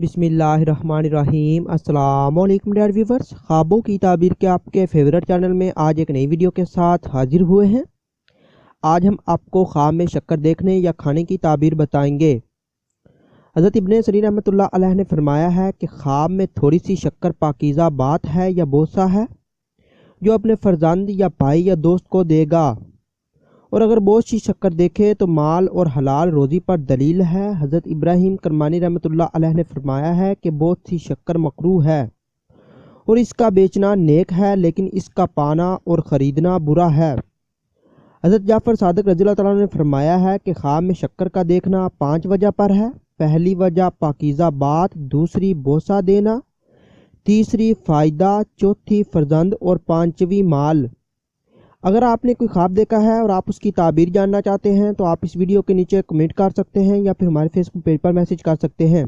بسم اللہ الرحمن الرحیم۔ السلام علیکم ڈیئر ویورز، خوابوں کی تعبیر کے آپ کے فیورٹ چینل میں آج ایک نئی ویڈیو کے ساتھ حاضر ہوئے ہیں۔ آج ہم آپ کو خواب میں شکر دیکھنے یا کھانے کی تعبیر بتائیں گے۔ حضرت ابن سیرین رحمۃ اللہ علیہ نے فرمایا ہے کہ خواب میں تھوڑی سی شکر پاکیزہ بات ہے یا بوسہ ہے جو اپنے فرزند یا بھائی یا دوست کو دے گا، اور اگر بہت سی شکر دیکھے تو مال اور حلال روزی پر دلیل ہے۔ حضرت ابراہیم کرمانی رحمۃ اللہ علیہ نے فرمایا ہے کہ بہت سی شکر مکروہ ہے اور اس کا بیچنا نیک ہے، لیکن اس کا پانا اور خریدنا برا ہے۔ حضرت جعفر صادق رضی اللہ تعالیٰ نے فرمایا ہے کہ خواب میں شکر کا دیکھنا 5 وجہ پر ہے۔ پہلی وجہ پاکیزہ بات، دوسری بوسہ دینا، تیسری فائدہ، چوتھی فرزند اور پانچویں مال۔ اگر آپ نے کوئی خواب دیکھا ہے اور آپ اس کی تعبیر جاننا چاہتے ہیں تو آپ اس ویڈیو کے نیچے کمنٹ کر سکتے ہیں یا پھر ہمارے فیس بک پیج پر میسج کر سکتے ہیں۔